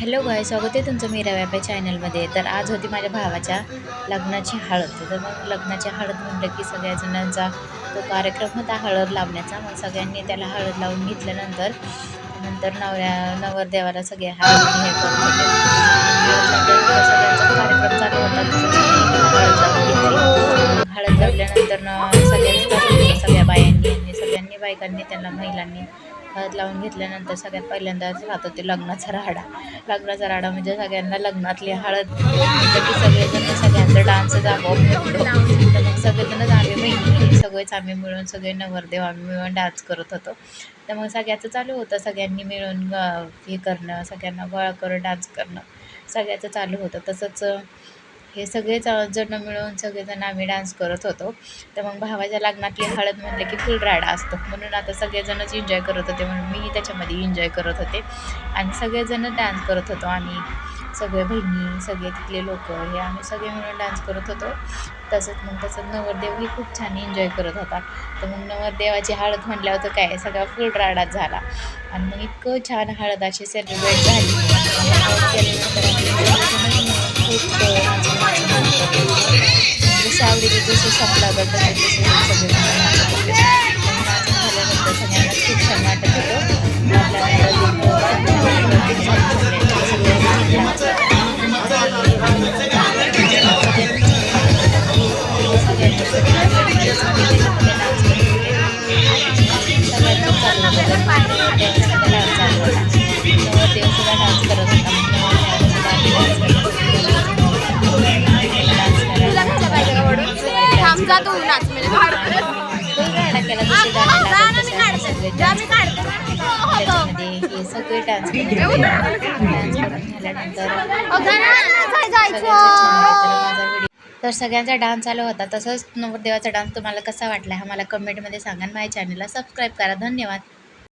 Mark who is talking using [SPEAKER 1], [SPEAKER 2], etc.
[SPEAKER 1] Hello गाय, स्वागत आहे तुमचं मीरा व्यापा चॅनलमध्ये. तर आज होती माझ्या भावाच्या लग्नाची हळद. तर मग लग्नाची हळद म्हटलं की सगळ्या जणांचा तो कार्यक्रम होता हळद लावण्याचा. मग सगळ्यांनी त्याला हळद लावून घेतल्यानंतर नवरदेवाला सगळे हळद हे करत होते. हळद लावल्यानंतर सगळ्यांचा कार्यक्रम चालू होता, तसंच मी त्याला हळद लावून घेतली. मग हळद लावल्यानंतर सगळ्यांचं चालू होतं, सगळ्या बायांनी आणि सगळ्यांनी बायकांनी त्यांना महिलांनी हळद लावून घेतल्यानंतर सगळ्यात पहिल्यांदाच राहतो ते लग्नाचा राडा. लग्नाचा राडा म्हणजे सगळ्यांना लग्नातली हळद म्हटलं की सगळेजण सगळ्यांचा डान्सच आपोआप निघतो. तर मग सगळेजणच आम्ही बहिणी सगळेच आम्ही मिळून सगळे नवरदेव आम्ही मिळून डान्स करत होतो. तर मग सगळ्याचं चालू होतं, सगळ्यांनी मिळून हे करणं, सगळ्यांना गोळा करून डान्स करणं सगळ्याचं चालू होतं. तसंच हे सगळेच जण मिळून सगळेजण आम्ही डान्स करत होतो. तर मग भावाच्या लग्नातली हळद म्हटलं की फुल राडा असतो, म्हणून आता सगळेजणच एन्जॉय करत होते, म्हणून मी त्याच्यामध्ये एन्जॉय करत होते आणि सगळेजण डान्स करत होतो. आम्ही सगळे बहिणी सगळे तिथले लोक हे आम्ही सगळे मिळून डान्स करत होतो. तसंच नवरदेवही खूप छान एन्जॉय करत होता. तर मग नवरदेवाची हळद म्हटल्यावर तर काय सगळा फुल राडाच झाला आणि मग इतकं छान हळद अशी सेलिब्रेट झाली. हळद केल्यानंतर आम्ही सगळेजणच मिळून खूप जसं आवडीचे जसे सण लागत तसे तसे सगळेजण नाचत होते. मग नाचून झाल्यानंतर सगळ्यांना खूप छान वाटत होतं. आपल्या हळदीत खूप झाली सगळ्यांची, सगळ्यांनी डान्स केला आणि सगळ्यांनी त्याच्यामध्ये डान्स करत होते आणि सगळ्यांचं चालू होतं. नवरदेवाचा डान्स चालू होता, नवरदेव सुद्धा डान्स करत होता. मग नवरदेवाला सुद्धा आम्ही डान्स करत होतो, सगळेजण त्याला डान्स करायला सगळे डान्स करत होते. फुल राडा केला, जसे गाणे लागत तसे आम्ही सगळे डान्स करत होतो. त्याच्यामध्ये हे सगळे डान्स करत होते. डान्स करून झाल्यानंतर सगळ्यांचं छान वाटलं. तर सगळ्यांचा डान्स चालू होता. तसंच नवरदेवाचा डान्स तुम्हाला कसा वाटला हा मला कमेंटमध्ये सांगा. माझ्या चॅनलला सबस्क्राईब करा. धन्यवाद.